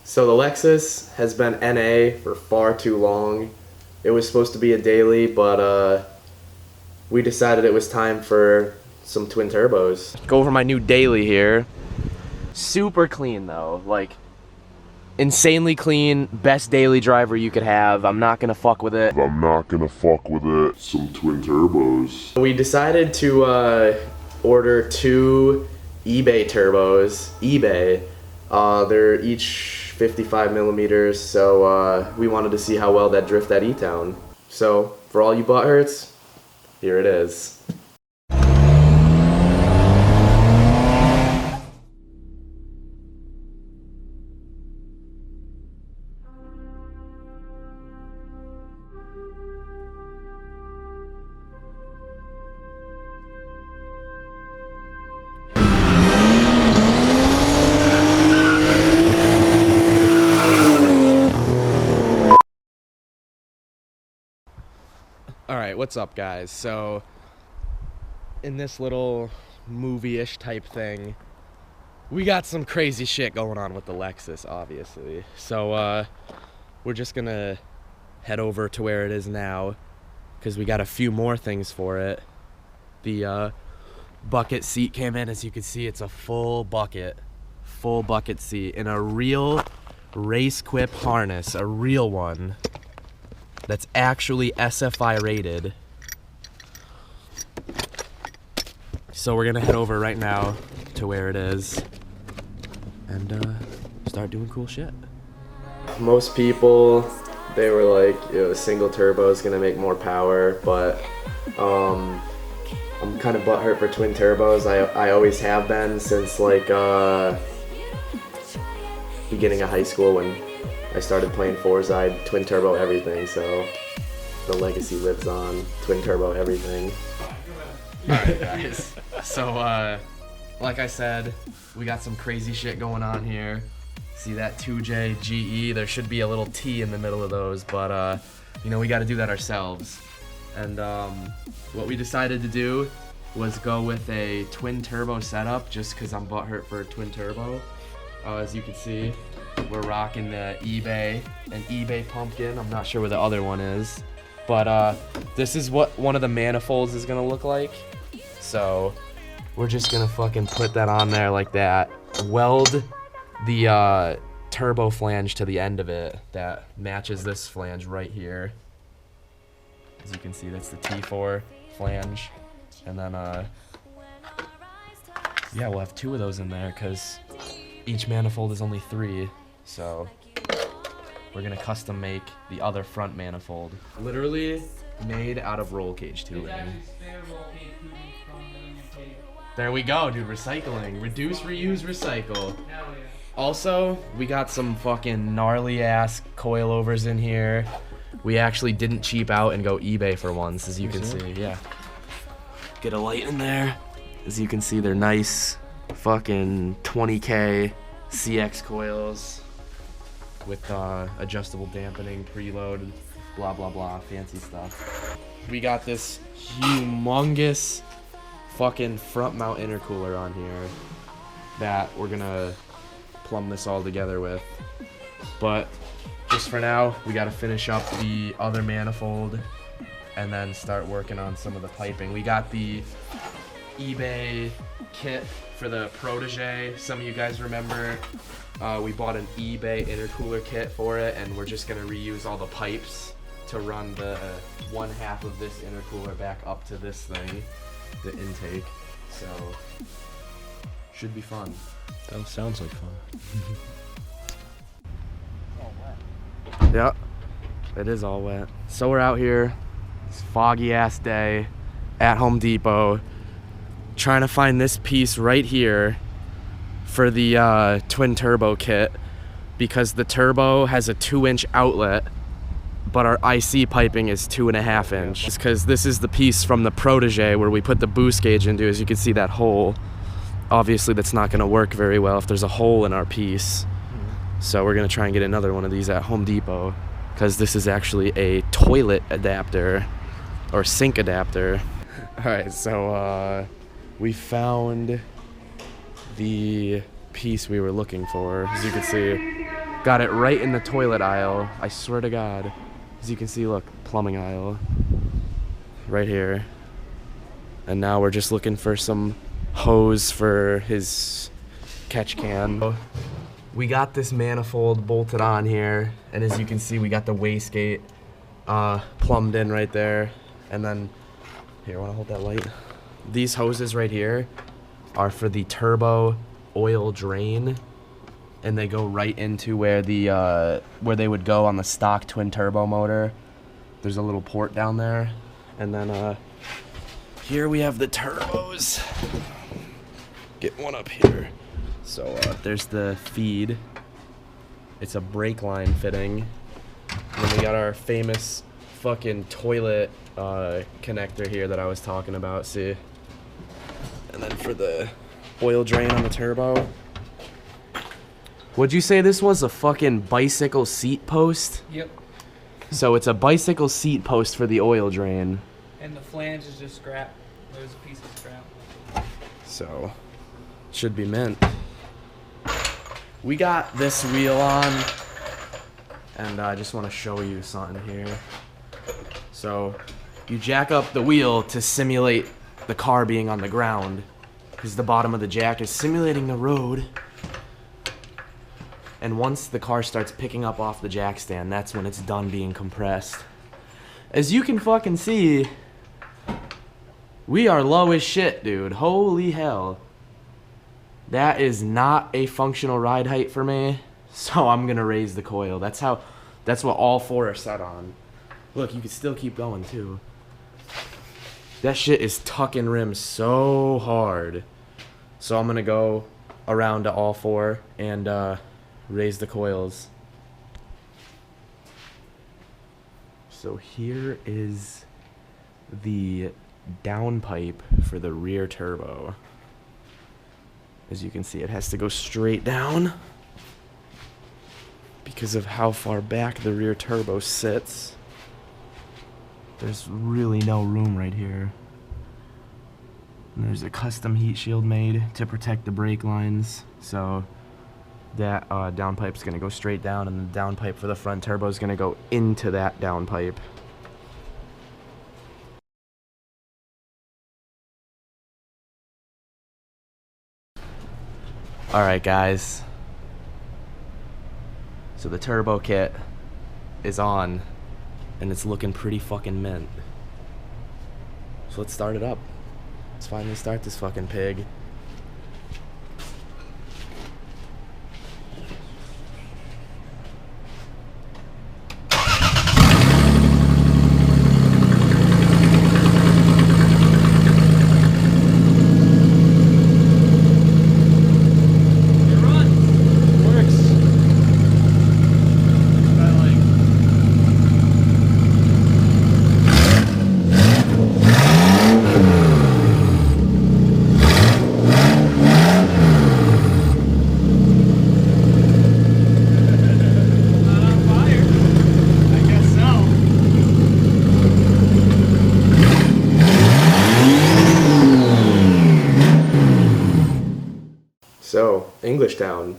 So the Lexus has been NA for far too long. It was supposed to be a daily, but we decided it was time for some twin turbos. Go over my new daily here. Super clean though, like insanely clean, best daily driver you could have. I'm not gonna fuck with it. Some twin turbos. We decided to order 2 eBay turbos. They're each 55 millimeters, so we wanted to see how well that drift at E-Town. So for all you butthurts, here it is. Alright, what's up guys? So, in this little movie-ish type thing, we got some crazy shit going on with the Lexus, obviously. So, we're just gonna head over to where it is now, because we got a few more things for it. The bucket seat came in, as you can see, it's a full bucket seat, in a real race quip harness, a real one. That's actually SFI rated. So we're gonna head over right now to where it is and start doing cool shit. Most people, they were like, single turbo is gonna make more power, but I'm kind of butthurt for twin turbos. I always have been since like beginning of high school when I started playing Forza. I twin turbo everything, so the legacy lives on. Twin turbo everything. Alright guys, so like I said, we got some crazy shit going on here. See that 2J GE? There should be a little T in the middle of those, but we got to do that ourselves. And what we decided to do was go with a twin turbo setup, just because I'm butthurt for a twin turbo. As you can see, we're rocking the an eBay pumpkin. I'm not sure where the other one is, but this is what one of the manifolds is gonna look like. So we're just gonna fucking put that on there like that. Weld the turbo flange to the end of it that matches this flange right here. As you can see, that's the T4 flange, and then yeah, we'll have 2 of those in there because each manifold is only 3, so we're gonna custom make the other front manifold. Literally made out of roll cage tubing. There we go, dude, recycling. Reduce, reuse, recycle. Also, we got some fucking gnarly ass coilovers in here. We actually didn't cheap out and go eBay for once, as you can see, yeah. Get a light in there. As you can see, they're nice fucking 20K CX coils with adjustable dampening, preload, blah blah blah, fancy stuff. We got this humongous fucking front mount intercooler on here that we're gonna plumb this all together with. But just for now, we gotta finish up the other manifold and then start working on some of the piping. We got the eBay kit for the Protege. Some of you guys remember we bought an eBay intercooler kit for it, and we're just gonna reuse all the pipes to run the one half of this intercooler back up to this thing, the intake. So should be fun. That sounds like fun. Yeah, it is all wet. So we're out here, it's a foggy ass day at Home Depot, trying to find this piece right here for the twin turbo kit, because the turbo has a 2-inch outlet, but our IC piping is 2.5 inch. It's because this is the piece from the Protege where we put the boost gauge into. As you can see, that hole. Obviously that's not gonna work very well if there's a hole in our piece. So we're gonna try and get another one of these at Home Depot, because this is actually a toilet adapter or sink adapter. All right, so we found the piece we were looking for. As you can see, Got it right in the toilet aisle. I swear to God. As you can see, look, plumbing aisle. Right here. And now we're just looking for some hose for his catch can. We got this manifold bolted on here, and as you can see, we got the wastegate plumbed in right there. And then, here, wanna hold that light? These hoses right here are for the turbo oil drain, and they go right into where the where they would go on the stock twin turbo motor. There's a little port down there, and then here we have the turbos. Get one up here. So there's the feed. It's a brake line fitting. And then we got our famous fucking toilet connector here that I was talking about, see? And then for the oil drain on the turbo. Would you say this was a fucking bicycle seat post? Yep. So it's a bicycle seat post for the oil drain. And the flange is just scrap. There's a piece of scrap. So, should be mint. We got this wheel on, and I just want to show you something here. So, you jack up the wheel to simulate the car being on the ground, because the bottom of the jack is simulating the road. And once the car starts picking up off the jack stand, that's when it's done being compressed. As you can fucking see, we are low as shit, dude. Holy hell. That is not a functional ride height for me, so I'm gonna raise the coil. That's what all four are set on. Look, you can still keep going too. That shit is tucking rims so hard. So I'm gonna go around to all four and raise the coils. So here is the downpipe for the rear turbo. As you can see, it has to go straight down because of how far back the rear turbo sits. There's really no room right here. And there's a custom heat shield made to protect the brake lines, so that downpipe's gonna go straight down, and the downpipe for the front turbo is gonna go into that downpipe. Alright guys, so the turbo kit is on, and it's looking pretty fucking mint. So let's start it up. Let's finally start this fucking pig. So, English Town.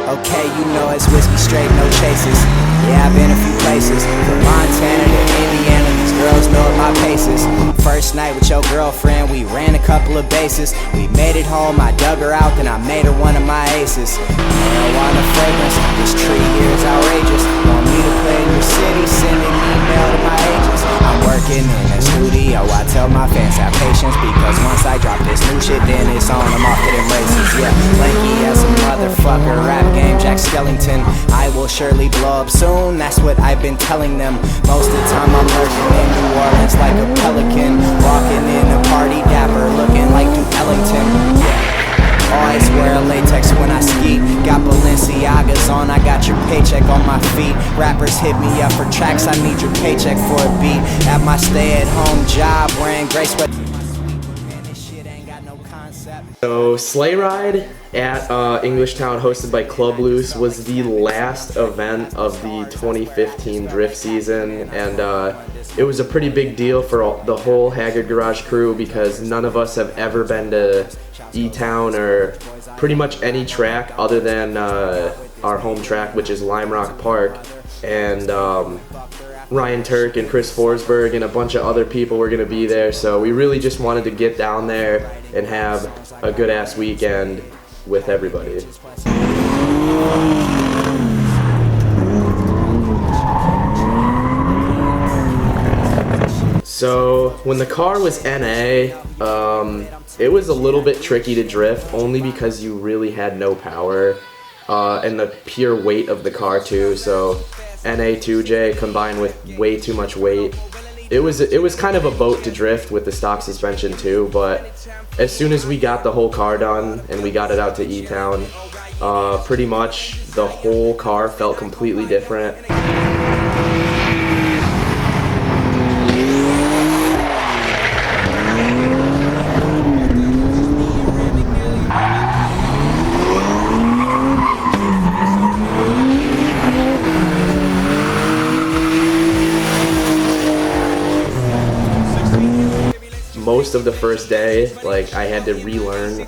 Okay, you know it's whiskey straight, no chases. Yeah, I've been a few places, from Montana to Indiana, these girls know my paces. First night with your girlfriend, we ran a couple of bases. We made it home, I dug her out, then I made her one of my aces. Marijuana fragrance, this tree here is outrageous. Want me to play in your city, send an email to my agents. I'm working in a studio, I tell my fans have patience, because once I drop this new shit, then it's on, I'm off to them races. Yeah, lanky as a motherfucker, rap game, Jack Skellington. I will surely blow up soon, that's what I've been telling them. Most of the time I'm lurking in New Orleans like a pelican, walking in a party dapper, looking like Duke Ellington. Yeah, always wear a latex when I ski. Got Balenciagas on, I got your paycheck on my feet. Rappers hit me up for tracks, I need your paycheck for a beat. At my stay-at-home job, wearing gray sweat. Man, this shit ain't got no concept. So Sleigh Ride at Englishtown, hosted by Club Loose, was the last event of the 2015 drift season, and it was a pretty big deal for the whole Haggard Garage crew because none of us have ever been to E-Town or pretty much any track other than our home track, which is Lime Rock Park, and Ryan Turk and Chris Forsberg and a bunch of other people were going to be there, so we really just wanted to get down there and have a good ass weekend with everybody. So when the car was NA, it was a little bit tricky to drift only because you really had no power and the pure weight of the car too. So NA 2J combined with way too much weight. It was kind of a boat to drift with the stock suspension too, but as soon as we got the whole car done and we got it out to E-Town, pretty much the whole car felt completely different. Most of the first day, like, I had to relearn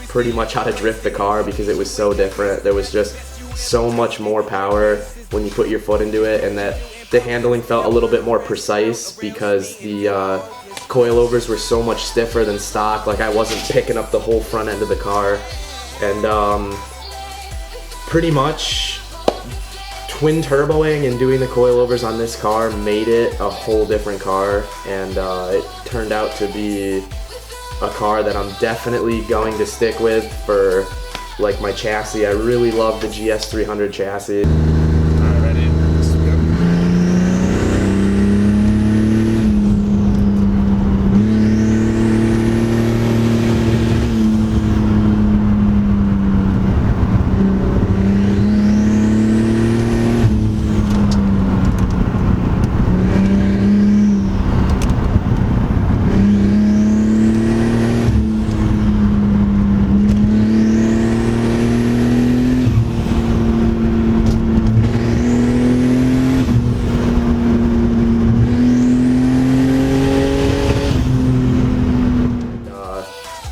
pretty much how to drift the car because it was so different. There was just so much more power when you put your foot into it, and that the handling felt a little bit more precise because the coilovers were so much stiffer than stock. Like, I wasn't picking up the whole front end of the car, and pretty much twin turboing and doing the coilovers on this car made it a whole different car, and it turned out to be a car that I'm definitely going to stick with for like my chassis. I really love the GS300 chassis. Alright, ready?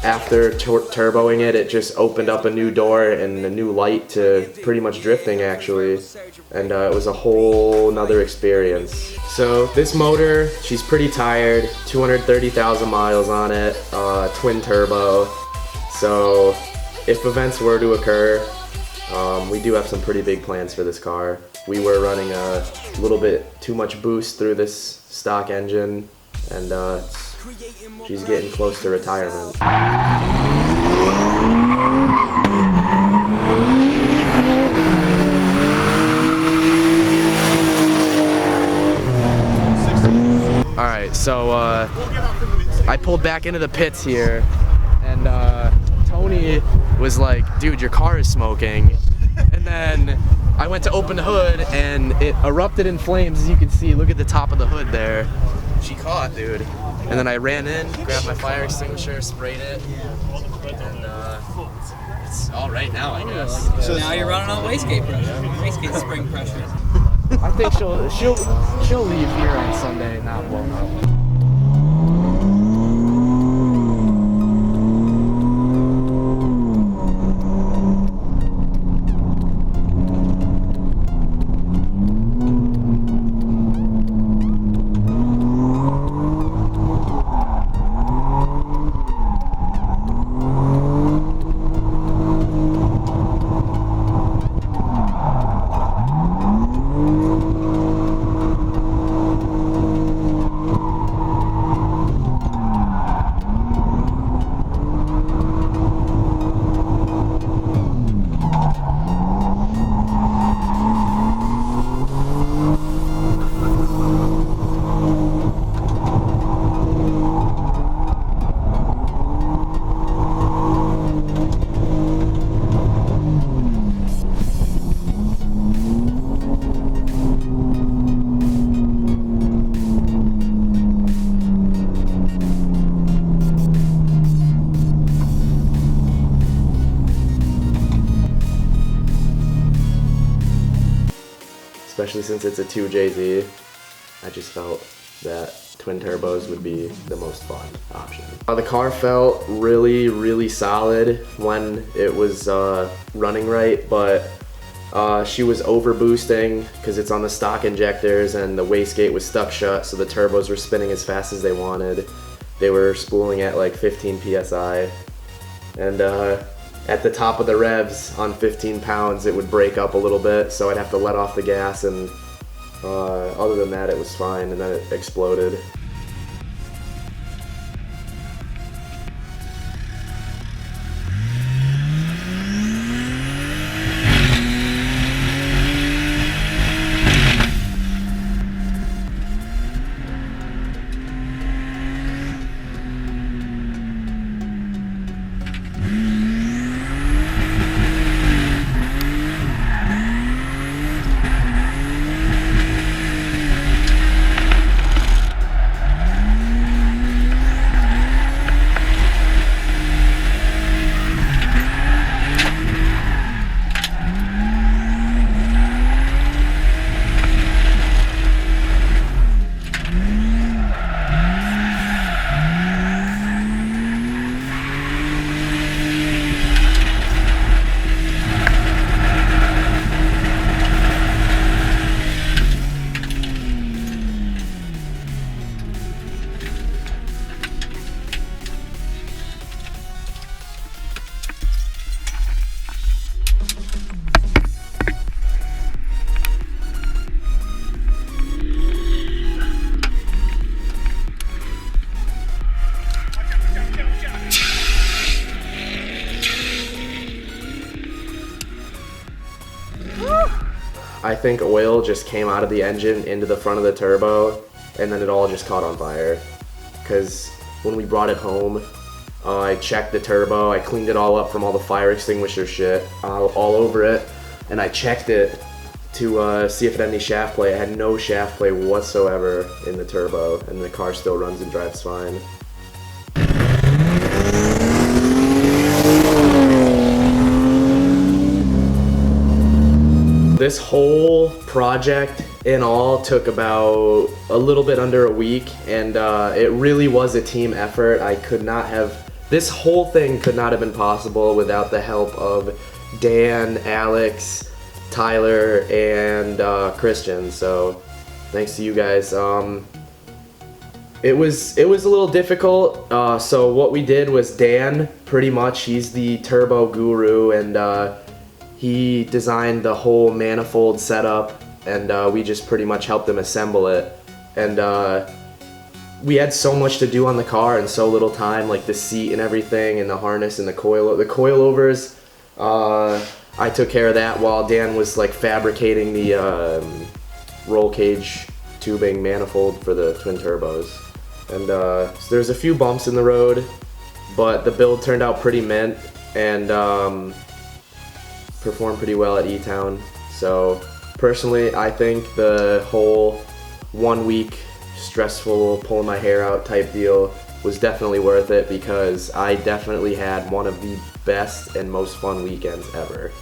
After turboing it, it just opened up a new door and a new light to pretty much drifting actually, and it was a whole nother experience. So this motor, she's pretty tired, 230,000 miles on it, twin turbo, so if events were to occur, we do have some pretty big plans for this car. We were running a little bit too much boost through this stock engine, and she's getting close to retirement. Alright, so I pulled back into the pits here, and Tony was like, dude, your car is smoking. And then I went to open the hood and it erupted in flames, as you can see. Look at the top of the hood there. She caught, dude. And then I ran in, grabbed my fire extinguisher, sprayed it, and it's all right now, I guess. So now you're running on wastegate pressure, wastegate spring pressure. I think she'll leave here on Sunday, not blown up. especially since it's a 2JZ. I just felt that twin turbos would be the most fun option. The car felt really, really solid when it was running right, but she was over boosting because it's on the stock injectors and the wastegate was stuck shut, so the turbos were spinning as fast as they wanted. They were spooling at like 15 PSI. And at the top of the revs on 15 pounds, it would break up a little bit, so I'd have to let off the gas, and other than that, it was fine, and then it exploded. I think oil just came out of the engine into the front of the turbo, and then it all just caught on fire. Because when we brought it home, I checked the turbo, I cleaned it all up from all the fire extinguisher shit all over it, and I checked it to see if it had any shaft play. It had no shaft play whatsoever in the turbo, and the car still runs and drives fine. This whole project in all took about a little bit under a week, and it really was a team effort. This whole thing could not have been possible without the help of Dan, Alex, Tyler, and Christian, so thanks to you guys. It was a little difficult, so what we did was Dan, pretty much, he's the turbo guru, and he designed the whole manifold setup, and we just pretty much helped him assemble it. And we had so much to do on the car and so little time, like the seat and everything, and the harness and the coilovers. I took care of that while Dan was like fabricating the roll cage tubing manifold for the twin turbos. And so there's a few bumps in the road, but the build turned out pretty mint, and performed pretty well at E-Town. So personally, I think the whole 1 week stressful pulling my hair out type deal was definitely worth it, because I definitely had one of the best and most fun weekends ever.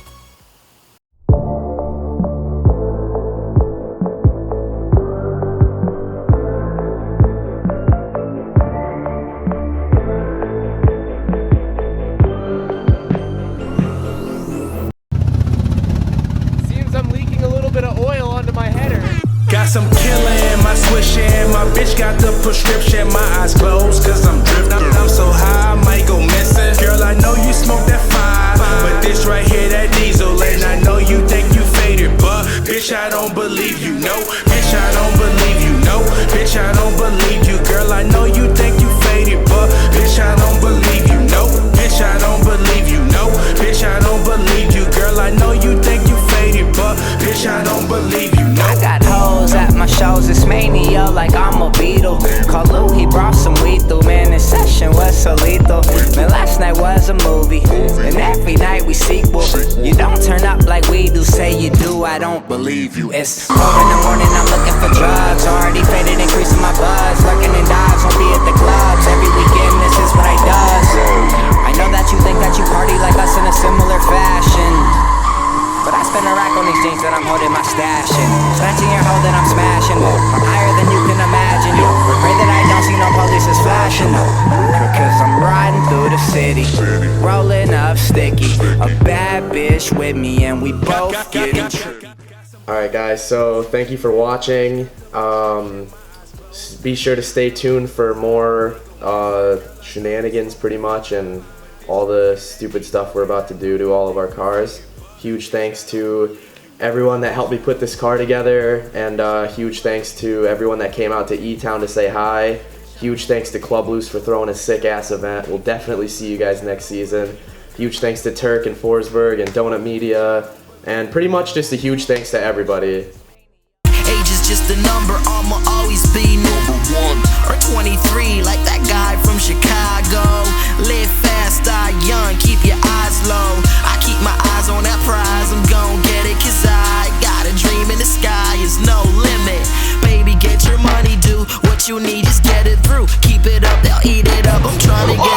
Got some killer in my swisher, and my bitch got the prescription. My eyes closed cause I'm drifting. I'm so high, I might go missing. Girl, I know you smoke that fire, but this right here, that diesel. And I know you think you faded, but bitch, I don't believe you, no. Bitch, I don't believe you, no. Bitch, I don't believe you. Girl, I know you think you faded, but bitch, I don't believe you, no. Bitch, I don't believe you, no. Bitch, I don't believe you. Girl, I know you think you faded, but bitch, I don't believe you, no. I got hoes at my shows, it's mania like I'm a Beatle. Call Lou, he brought some weed through, man, this session was so lethal. Man, last night was a movie, and every night we sequel. You don't turn up like we do, say you do, I don't believe you. It's 4 in the morning, I'm looking for drugs, already faded, increasing my buzz. Lurking in dives, won't be at the clubs, every weekend this is what I does. I know that you think that you party like us in a similar fashion, but I spend a rack on these jeans that I'm holding my stash in. So that's bitch with me and we both getting tripped. Alright guys, so thank you for watching. Be sure to stay tuned for more shenanigans pretty much, and all the stupid stuff we're about to do to all of our cars. Huge thanks to everyone that helped me put this car together, and huge thanks to everyone that came out to E-Town to say hi. Huge thanks to Club Loose for throwing a sick ass event. We'll definitely see you guys next season. Huge thanks to Turk and Forsberg and Donut Media, and pretty much just a huge thanks to everybody. Age is just a number, I'ma always be number 1 or 23 like that guy from Chicago. Live fast, die young, keep your eyes low. I keep my eyes on that prize, I'm gon' get it, cause I got a dream in the sky is no limit. Baby, get your money, do what you need, just get it through. Keep it up, they'll eat it up, I'm trying to get